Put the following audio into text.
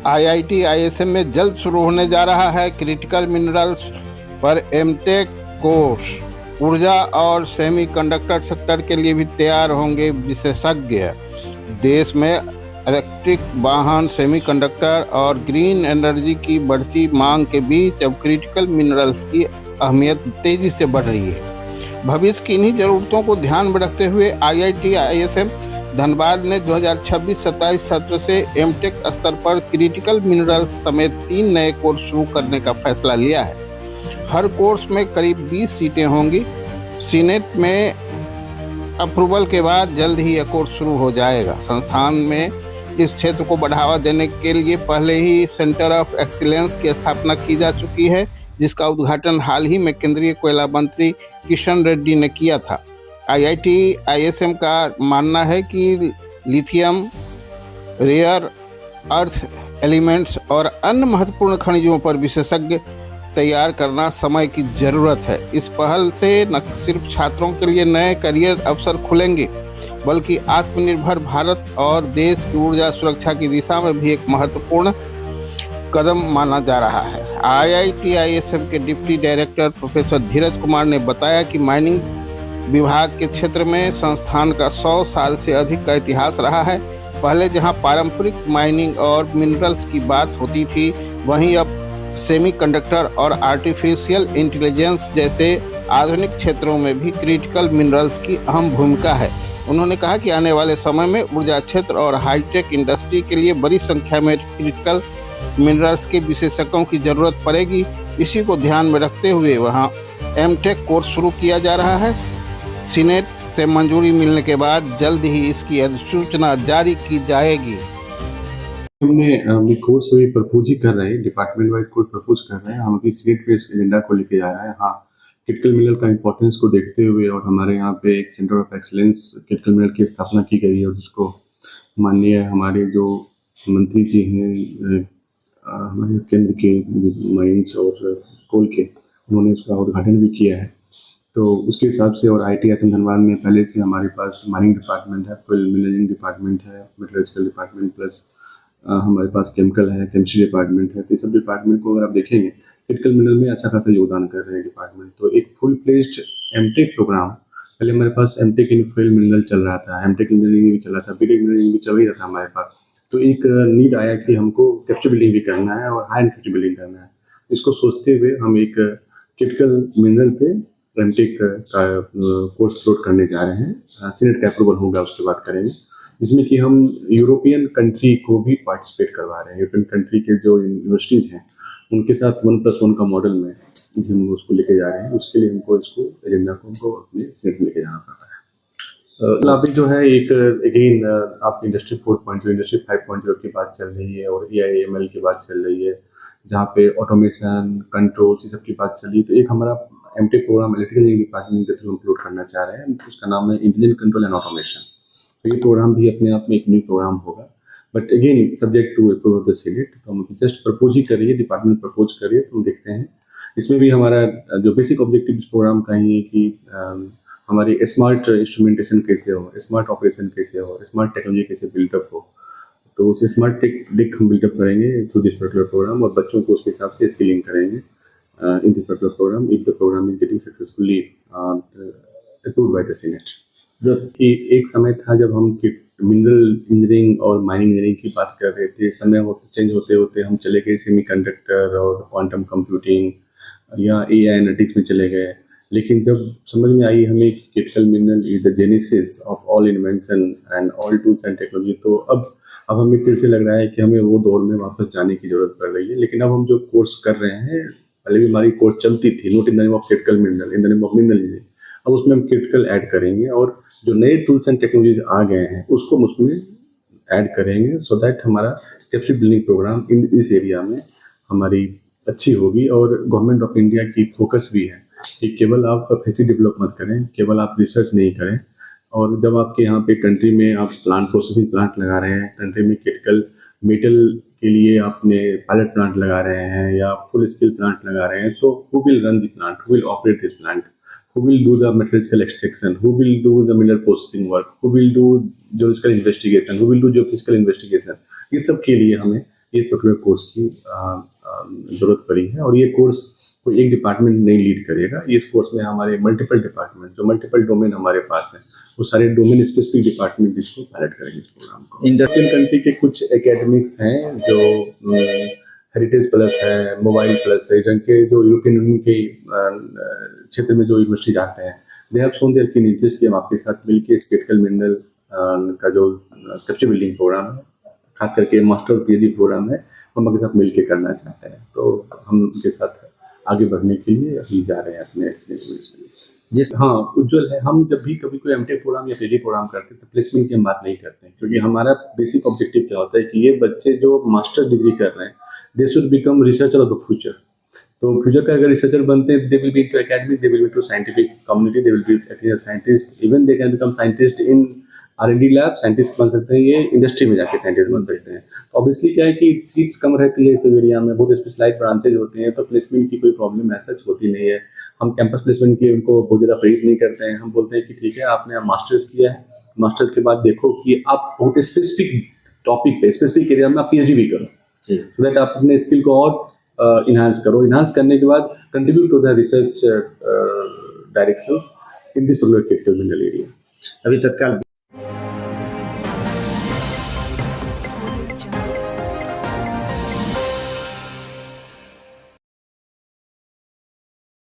IIT ISM में जल्द शुरू होने जा रहा है क्रिटिकल मिनरल्स पर एमटेक कोर्स। ऊर्जा और सेमीकंडक्टर सेक्टर के लिए भी तैयार होंगे विशेषज्ञ। देश में इलेक्ट्रिक वाहन, सेमीकंडक्टर और ग्रीन एनर्जी की बढ़ती मांग के बीच अब क्रिटिकल मिनरल्स की अहमियत तेजी से बढ़ रही है। भविष्य की इन्हीं जरूरतों को ध्यान में रखते हुए आईआईटी आईएसएम धनबाद ने 2026-27 सत्र से एमटेक स्तर पर क्रिटिकल मिनरल्स समेत 3 नए कोर्स शुरू करने का फैसला लिया है। हर कोर्स में करीब 20 सीटें होंगी। सीनेट में अप्रूवल के बाद जल्द ही यह कोर्स शुरू हो जाएगा। संस्थान में इस क्षेत्र को बढ़ावा देने के लिए पहले ही सेंटर ऑफ एक्सीलेंस की स्थापना की जा चुकी है, जिसका उद्घाटन हाल ही में केंद्रीय कोयला मंत्री किशन रेड्डी ने किया था। आईआईटी आईएसएम का मानना है कि लिथियम, रेयर अर्थ एलिमेंट्स और अन्य महत्वपूर्ण खनिजों पर विशेषज्ञ तैयार करना समय की जरूरत है। इस पहल से न सिर्फ छात्रों के लिए नए करियर अवसर खुलेंगे, बल्कि आत्मनिर्भर भारत और देश की ऊर्जा सुरक्षा की दिशा में भी एक महत्वपूर्ण कदम माना जा रहा है। आईआईटी आईएसएम के डिप्टी डायरेक्टर प्रोफेसर धीरज कुमार ने बताया कि माइनिंग विभाग के क्षेत्र में संस्थान का 100 साल से अधिक का इतिहास रहा है। पहले जहां पारंपरिक माइनिंग और मिनरल्स की बात होती थी, वहीं अब सेमीकंडक्टर और आर्टिफिशियल इंटेलिजेंस जैसे आधुनिक क्षेत्रों में भी क्रिटिकल मिनरल्स की अहम भूमिका है। उन्होंने कहा कि आने वाले समय में ऊर्जा क्षेत्र और हाईटेक इंडस्ट्री के लिए बड़ी संख्या में क्रिटिकल मिनरल्स के विशेषज्ञों की जरूरत पड़ेगी। इसी को ध्यान में रखते हुए वहां एमटेक कोर्स शुरू किया जा रहा है। सीनेट से मंजूरी मिलने के बाद जल्द ही इसकी अधिसूचना जारी की जाएगी। हमने कोर्स अभी प्रपोज ही कर रहे हैं, डिपार्टमेंट वाइज कोर्स प्रपोज कर रहे हैं। हम अभी सीनेट पे इस एजेंडा को लेके जा रहे हैं। हाँ, क्रिटिकल मिनरल का इंपॉर्टेंस को देखते हुए और हमारे यहाँ पे एक centre of excellence critical mineral की स्थापना की गई है, और जिसको माननीय हमारे जो मंत्री जी हैं हमारे केंद्र के माइंस और कोल के, उन्होंने उसका उद्घाटन भी किया है। तो उसके हिसाब से और आईआईटी आईएसएम धनबाद में पहले से हमारे पास माइनिंग डिपार्टमेंट है, फुल मिनरलिंग डिपार्टमेंट है, मेटलर्जिकल डिपार्टमेंट, प्लस हमारे पास केमिकल है, केमिस्ट्री डिपार्टमेंट है। तो इस सब डिपार्टमेंट को अगर आप देखेंगे, क्रिटिकल मिनरल में अच्छा खासा योगदान कर रहे हैं डिपार्टमेंट। तो एक फुल फ्लेज्ड एमटेक प्रोग्राम, पहले हमारे पास एमटेक इन फील्ड मिनरल चल रहा था, एमटेक इंजीनियरिंग भी चल रहा था, बीटेक इंजीनियरिंग भी चल ही रहा था हमारे पास। तो एक नीड आया कि हमको कैप्चर बिल्डिंग भी करना है और हाई एंड कैप्चर बिल्डिंग करना है। इसको सोचते हुए हम एक क्रिटिकल मिनरल पे एमटेक का कोर्स फ्लोट करने जा रहे हैं। सीनेट का अप्रूवल होगा, उसके बाद करेंगे, जिसमें कि हम यूरोपियन कंट्री को भी पार्टिसिपेट करवा रहे हैं। यूरोपियन कंट्री के जो यूनिवर्सिटीज़ हैं, उनके साथ 1+1 का मॉडल में हम उसको लेके जा रहे हैं। उसके लिए हमको इसको एजेंडा को हमको अपने सीनेट में लेके जाना पड़ रहा है। अभी जो है एक अगेन आप इंडस्ट्री 4.0, इंडस्ट्री 5.0 की बात चल रही है और AI/ML की बात चल रही है, जहाँ पे ऑटोमेशन, कंट्रोल्स, ये सब की बात चल रही है। तो एक हमारा MTech program electrical engineering department के थ्रू अपलोड करना चाह रहे हैं। उसका नाम है इंटेलिजेंट कंट्रोल एंड ऑटोमेशन। तो ये प्रोग्राम भी अपने आप में एक न्यू प्रोग्राम होगा, but again subject to approval of the senate. तो हम जस्ट प्रपोज ही कर रही है, डिपार्टमेंट प्रपोज कर रही है, तो हम देखते हैं। इसमें भी हमारा जो बेसिक ऑब्जेक्टिव इस प्रोग्राम का ही है कि हमारी स्मार्ट इंस्ट्रूमेंटेशन कैसे हो, स्मार्ट ऑपरेशन कैसे हो, स्मार्ट टेक्नोलॉजी कैसे बिल्डअप हो। तो उस स्मार्ट टेक हम बिल्डअप करेंगे थ्रू दिस पर्टिकुलर प्रोग्राम, और बच्चों को उसके हिसाब से स्किलिंग करेंगे in this particular program if the program is getting successfully approved by the senate. जबकि एक समय था जब हम मिनरल इंजीनियरिंग और माइनिंग इंजीनियरिंग की बात कर रहे थे, समय चेंज होते होते हम चले गए सेमीकंडक्टर और क्वांटम कंप्यूटिंग या AI एनालिटिक्स में चले गए। लेकिन जब समझ में आई हमें critical mineral is the genesis of all invention and all tools and technology, तो अब हमें फिर से लग रहा है कि हमें वो दौर में वापस जाने की जरूरत पड़ रही है। लेकिन अब हम जो कोर्स कर रहे हैं, पहले भी हमारी कोर्स चलती थी, not in the name of critical mineral, in the name of mineral engineering. अब उसमें हम क्रिटिकल ऐड करेंगे और जो नए टूल्स एंड टेक्नोलॉजीज आ गए हैं उसको उसमें ऐड करेंगे, सो दैट हमारा कैपेसिटी बिल्डिंग प्रोग्राम इन इस एरिया में हमारी अच्छी होगी। और गवर्नमेंट ऑफ इंडिया की फोकस भी है कि केवल आप फैसिलिटी डेवलप मत करें, केवल आप रिसर्च नहीं करें। और जब आपके यहाँ पे कंट्री में आप प्लांट, प्रोसेसिंग प्लांट लगा रहे हैं, कंट्री में क्रिटिकल मेटल के लिए आपने पायलट प्लांट लगा रहे हैं या फुल स्केल प्लांट लगा रहे हैं, तो who will run the plant, who will operate this plant, who will do the metallurgical extraction, who will do the mineral processing work, who will do geological investigation, who will do geophysical investigation। इस सब के लिए हमें ये particular course की जरूरत पड़ी है। और ये कोर्स कोई एक डिपार्टमेंट नहीं लीड करेगा, इस कोर्स में हमारे मल्टीपल डिपार्टमेंट, जो मल्टीपल डोमेन हमारे पास है, वो सारे डोमेन स्पेसिफिक डिपार्टमेंट इसको पायलट करेंगे इस प्रोग्राम को। इंडियन कंट्री के कुछ एकेडमिक्स हैं जो हेरिटेज प्लस है, मोबाइल प्लस है, जिनके जो यूरोपियन यूनियन के क्षेत्र में जो यूनिवर्सिटी जाते हैं, they have shown their keen interest कि हम आपके साथ मिलकर इस क्रिटिकल मिनरल का जो कैपेसिटी बिल्डिंग प्रोग्राम है, खास करके मास्टर और पीएचडी प्रोग्राम है, हम आपके साथ मिलकर करना चाहते हैं। तो हम उनके साथ आगे बढ़ने के लिए अभी जा रहे हैं अपने जिस हाँ उज्जवल है। हम जब भी कभी कोई एमटेक प्रोग्राम या पीएचडी प्रोग्राम करते हैं तो प्लेसमेंट की हम बात नहीं करते हैं, क्योंकि हमारा बेसिक ऑब्जेक्टिव क्या होता है कि ये बच्चे जो मास्टर डिग्री कर रहे हैं, they should become researcher of the future. तो फ्यूचर का अगर रिसर्चर बनते हैं, they will be into academic, they will be into scientific community, they will be acting as scientist, even they can become scientist in R&D lab, scientist बन सकते हैं, ये industry में जाके साइंटिस्ट बन सकते हैं। तो ऑब्वियसली क्या है कि सीट्स कम रहती है इस एरिया में, बहुत स्पेशलाइज ब्रांचेज होते हैं, तो प्लेसमेंट की कोई प्रॉब्लम ऐसा होती नहीं है। हम कैंपस प्लेसमेंट के उनको बहुत ज़्यादा प्रेरित नहीं करते हैं। हम बोलते हैं कि ठीक है, आपने मास्टर्स किया है, मास्टर्स के बाद देखो कि आप बहुत स्पेसिफिक टॉपिक पे, स्पेसिफिक एरिया में आप पीएचडी भी करो, सो दैट आप अपने स्किल को और इन्हांस करो। इन्हांस करने के बाद contribute to the research directions in this particular critical mineral area. अभी तत्काल